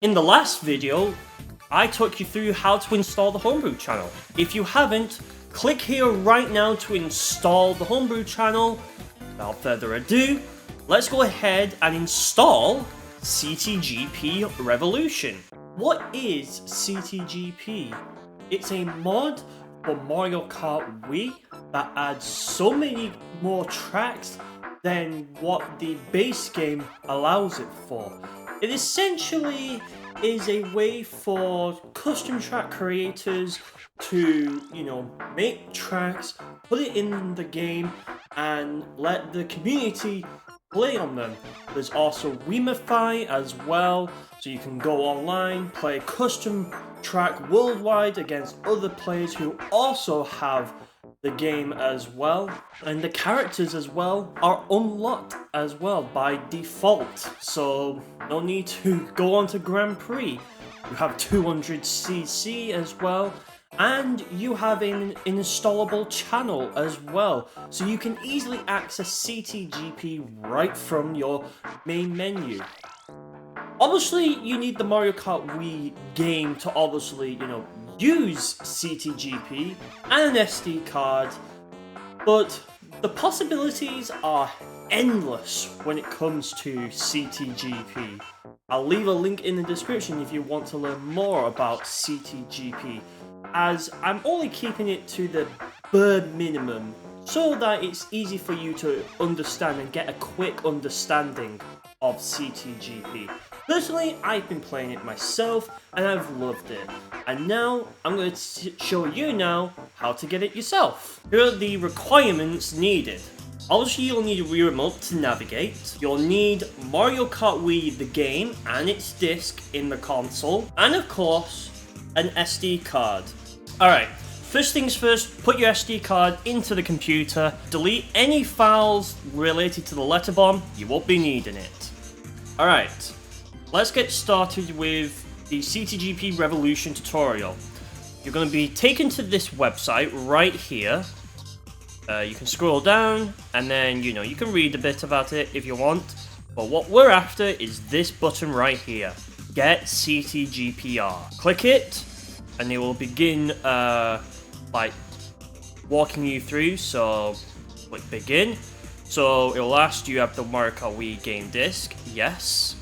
In the last video, I took you through how to install the Homebrew channel. If you haven't, click here right now to install the Homebrew channel. Without further ado, let's go ahead and install CTGP Revolution. What is CTGP? It's a mod for Mario Kart Wii that adds so many more tracks than what the base game allows it for. It essentially is a way for custom track creators to, make tracks, put it in the game, and let the community play on them. There's also Wiimify as well, so you can go online, play custom track worldwide against other players who also have the game as well. And the characters as well are unlocked as well by default, so no need to go on to Grand Prix. You have 200cc as well, and you have an installable channel as well, so you can easily access CTGP right from your main menu. Obviously, you need the Mario Kart Wii game to obviously, use CTGP and an SD card, but the possibilities are endless when it comes to CTGP. I'll leave a link in the description if you want to learn more about CTGP, as I'm only keeping it to the bare minimum so that it's easy for you to understand and get a quick understanding of CTGP. Personally, I've been playing it myself and I've loved it. And now I'm going to show you now how to get it yourself. Here are the requirements needed. Obviously, you'll need a Wii remote to navigate. You'll need Mario Kart Wii the game and its disc in the console, and of course, an SD card. Alright, first things first, put your SD card into the computer, delete any files related to the letter bomb, you won't be needing it. Alright, let's get started with the CTGP Revolution tutorial. You're going to be taken to this website right here. You can scroll down and then, you can read a bit about it if you want. But what we're after is this button right here. Get CTGPR. Click it and it will begin walking you through. So click begin. So it'll ask, do you have the Mario Kart Wii game disc? Yes.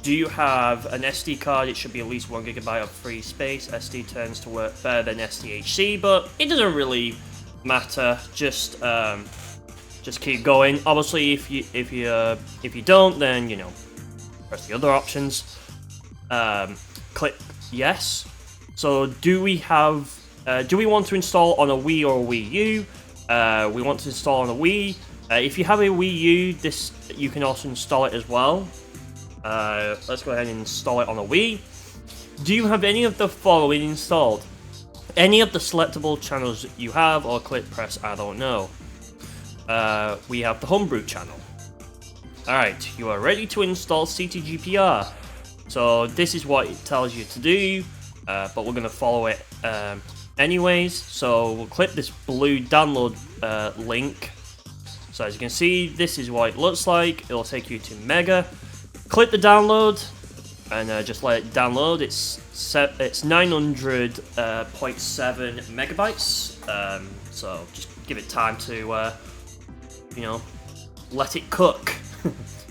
Do you have an SD card? It should be at least 1 GB of free space. SD tends to work better than SDHC, but it doesn't really matter. Just keep going. Obviously, if you don't, then press the other options. Click yes. So do we want to install on a Wii or a Wii U? We want to install on a Wii. If you have a Wii U, you can also install it as well. Let's go ahead and install it on a Wii. Do you have any of the following installed? Any of the selectable channels that you have, or click press I don't know. We have the Homebrew channel. Alright, you are ready to install CTGPR. So this is what it tells you to do, but we're going to follow it anyways. So we'll click this blue download link. So as you can see, this is what it looks like. It'll take you to Mega. Click the download and just let it download. It's 900.7 megabytes. So just give it time to let it cook.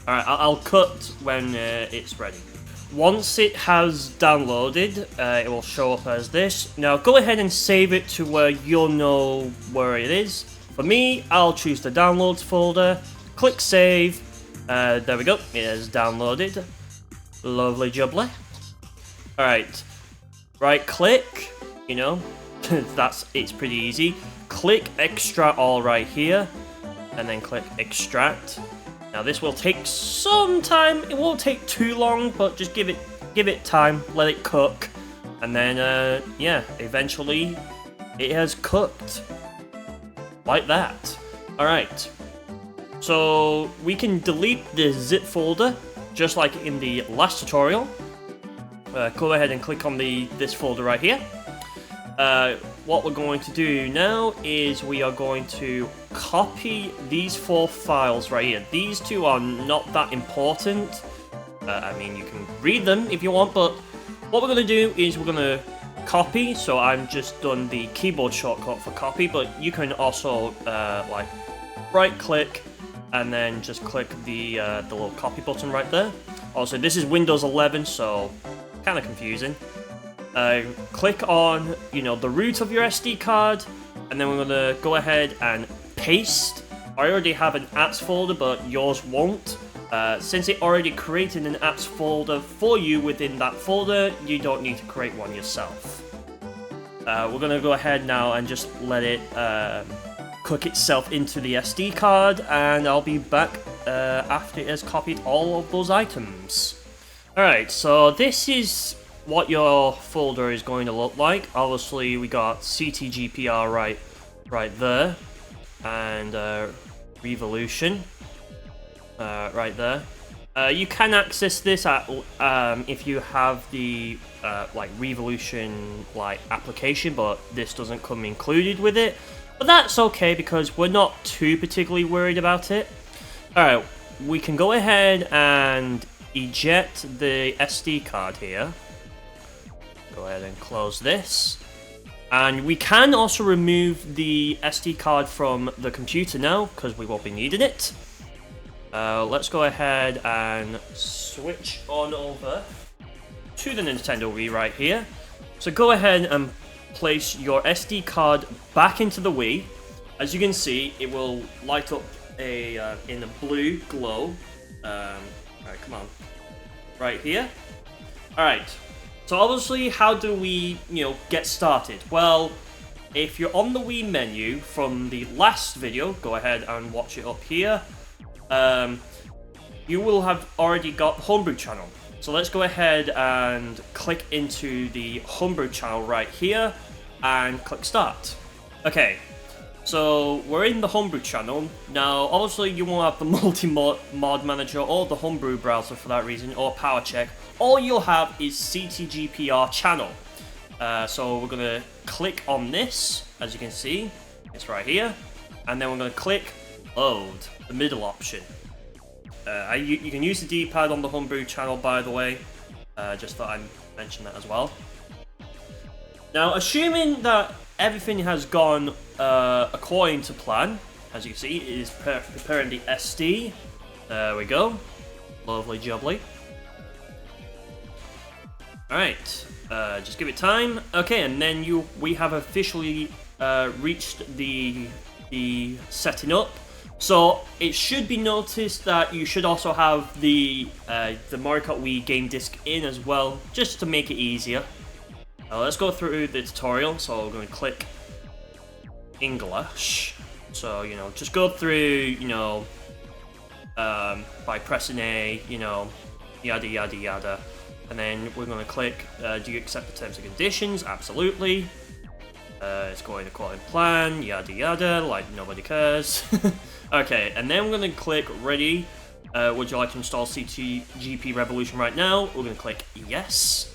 Alright, I'll cut when it's ready. Once it has downloaded, it will show up as this. Now go ahead and save it to where you'll know where it is. For me, I'll choose the downloads folder, click save. There we go, it has downloaded. Lovely jubbly. Alright, right click, it's pretty easy. Click extract all right here, and then click extract. Now this will take some time, it won't take too long, but just give it time, let it cook. And then, eventually it has cooked. Like that. Alright. So we can delete the zip folder, just like in the last tutorial. Go ahead and click on this folder right here. What we're going to do now is we are going to copy these 4 files right here. These 2 are not that important. I mean, you can read them if you want, but what we're going to do is we're going to copy. So I've just done the keyboard shortcut for copy, but you can also like right click and then just click the little copy button right there. Also, this is Windows 11, so kind of confusing. Click on, the root of your SD card, and then we're going to go ahead and paste. I already have an apps folder, but yours won't. Since it already created an apps folder for you within that folder, you don't need to create one yourself. We're going to go ahead now and just let it cook itself into the SD card, and I'll be back after it has copied all of those items. Alright, so this is what your folder is going to look like. Obviously, we got CTGPR right there, and Revolution right there. You can access this at if you have the like Revolution application, but this doesn't come included with it. But that's okay because we're not too particularly worried about it. Alright, we can go ahead and eject the SD card here. Go ahead and close this. And we can also remove the SD card from the computer now, because we won't be needing it. Let's go ahead and switch on over to the Nintendo Wii right here. So go ahead and place your SD card back into the Wii. As you can see, it will light up in a blue glow. Alright, come on. Right here. Alright. So obviously, how do we, get started? Well, if you're on the Wii menu from the last video, go ahead and watch it up here. You will have already got the Homebrew channel. So let's go ahead and click into the Homebrew channel right here and click Start. Okay, so we're in the Homebrew channel. Now, obviously, you won't have the multi-mod manager or the Homebrew browser for that reason, or Power Check. All you'll have is CTGPR channel. So we're going to click on this, as you can see. It's right here. And then we're going to click Load, the middle option. You can use the D-pad on the Homebrew channel, by the way. Just thought I'd mention that as well. Now, assuming that everything has gone according to plan, as you can see, it is preparing the SD. There we go. Lovely jubbly. Alright, just give it time. Okay, and then we have officially reached the setting up. So it should be noticed that you should also have the Mario Kart Wii game disc in as well, just to make it easier. Let's go through the tutorial. So we're going to click English. So just go through by pressing A, yada yada yada, and then we're going to click do you accept the terms and conditions? Absolutely. It's going according to plan, yada yada, like nobody cares. Okay, and then we're going to click ready. Would you like to install CTGP Revolution right now? We're going to click yes.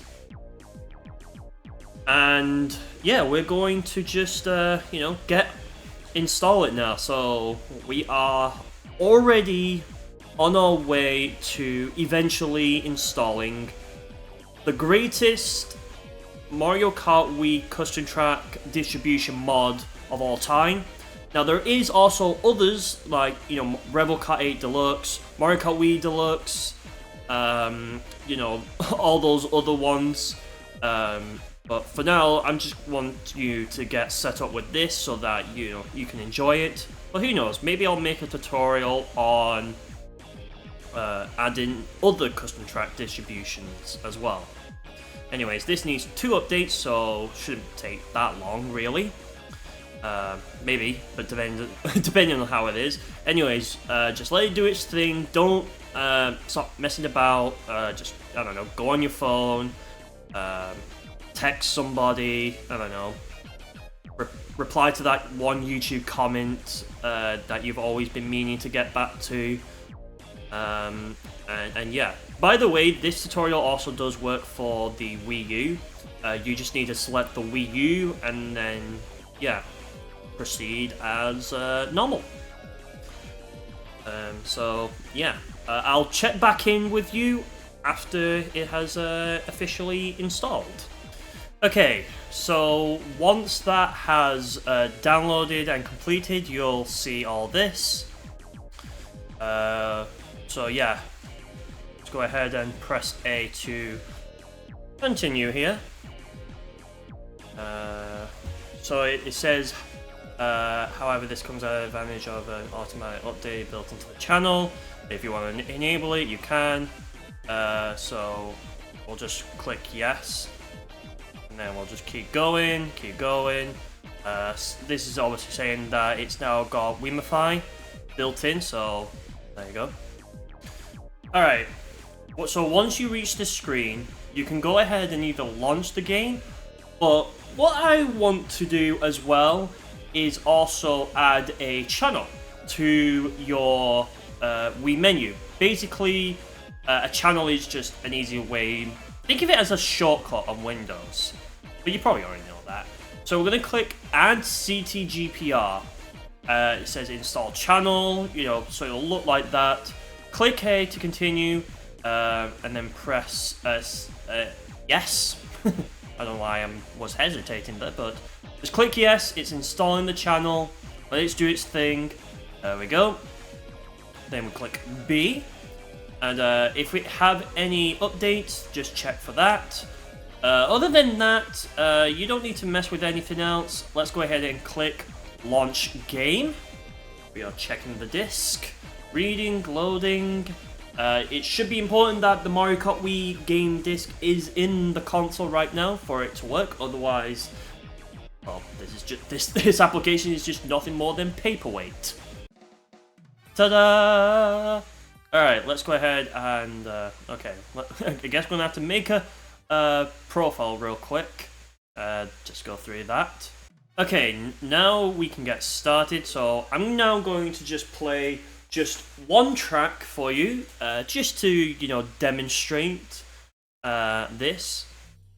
And yeah, we're going to just, install it now. So we are already on our way to eventually installing the greatest Mario Kart Wii custom track distribution mod of all time. Now there is also others like Rebel Kart 8 Deluxe, Mario Kart Wii Deluxe, all those other ones. But for now, I just want you to get set up with this so that you can enjoy it. But who knows? Maybe I'll make a tutorial on adding other custom track distributions as well. Anyways, this needs 2 updates, so shouldn't take that long, really. Maybe, but depending on how it is. Anyways, just let it do its thing. Don't stop messing about. Just, I don't know, go on your phone, text somebody, I don't know, reply to that one YouTube comment that you've always been meaning to get back to. And yeah, by the way, this tutorial also does work for the Wii U. You just need to select the Wii U and then, yeah, proceed as normal. So yeah, I'll check back in with you after it has officially installed. Okay, so once that has downloaded and completed, you'll see all this. So yeah, let's go ahead and press A to continue here. So it says, however, this comes at advantage of an automatic update built into the channel. If you want to enable it, you can. So we'll just click yes. And then we'll just keep going. This is obviously saying that it's now got Wiimify built in, so there you go. Alright, so once you reach this screen, you can go ahead and either launch the game, but what I want to do as well is also add a channel to your Wii menu. Basically, a channel is just an easy way. Think of it as a shortcut on Windows, but you probably already know that. So we're going to click Add CTGPR. It says Install Channel, so it'll look like that. Click A to continue, and then press yes. I don't know why I was hesitating there, but just click yes. It's installing the channel. Let it do its thing. There we go. Then we click B. And if we have any updates, just check for that. Other than that, you don't need to mess with anything else. Let's go ahead and click Launch Game. We are checking the disc. Reading, loading. It should be important that the Mario Kart Wii game disc is in the console right now for it to work. Otherwise, well, this application is just nothing more than paperweight. Ta-da! Alright, let's go ahead and, okay, I guess we're going to have to make a profile real quick. Just go through that. Okay, now we can get started. So I'm now going to just play just one track for you, just to, demonstrate this.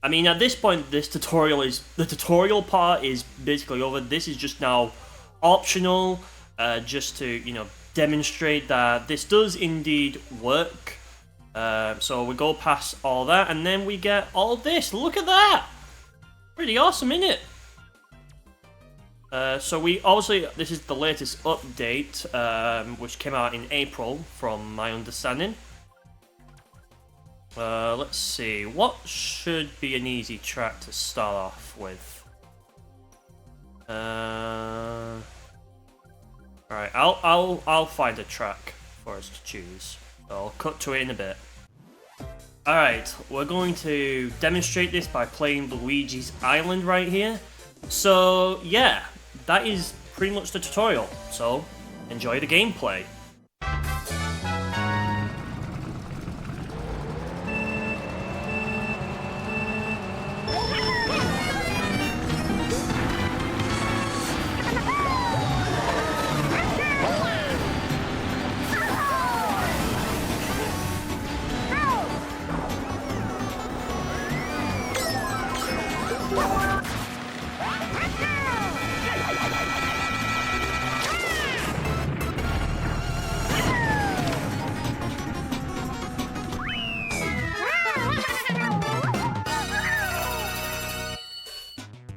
I mean, at this point, the tutorial part is basically over. This is just now optional, just to, demonstrate that this does indeed work. So we go past all that, and then we get all this. Look at that! Pretty awesome, isn't it? So we obviously, this is the latest update, which came out in April, from my understanding. Let's see, what should be an easy track to start off with? Alright, I'll find a track for us to choose. So I'll cut to it in a bit. Alright, we're going to demonstrate this by playing Luigi's Island right here. So yeah, that is pretty much the tutorial. So enjoy the gameplay.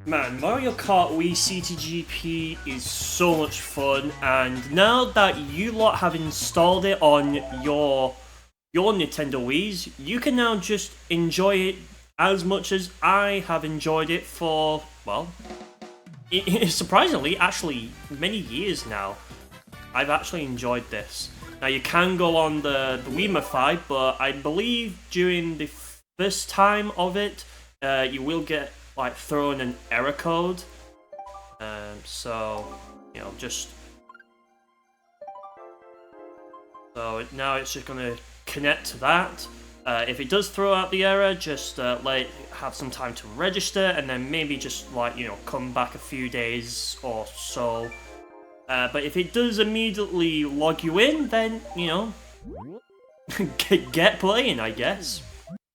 Man, Mario Kart Wii CTGP is so much fun, and now that you lot have installed it on your Nintendo Wiis, you can now just enjoy it as much as I have enjoyed it for, well, surprisingly, actually, many years now. I've actually enjoyed this. Now, you can go on the Wiimify, but I believe during the first time of it, you will get like thrown an error code, so just so now it's just gonna connect to that. If it does throw out the error, just let it have some time to register, and then maybe just come back a few days or so. But if it does immediately log you in, then get playing, I guess.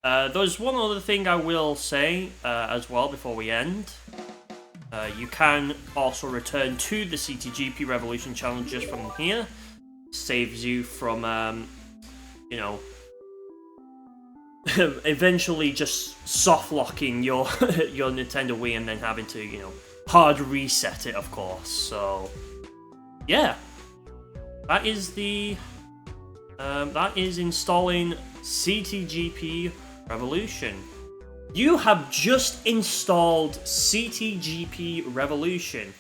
There's one other thing I will say as well before we end. You can also return to the CTGP Revolution channel just from here. Saves you from, eventually just soft locking your your Nintendo Wii and then having to, you know, hard reset it, of course. So yeah, that is the that is installing CTGP Revolution. You have just installed CTGP Revolution.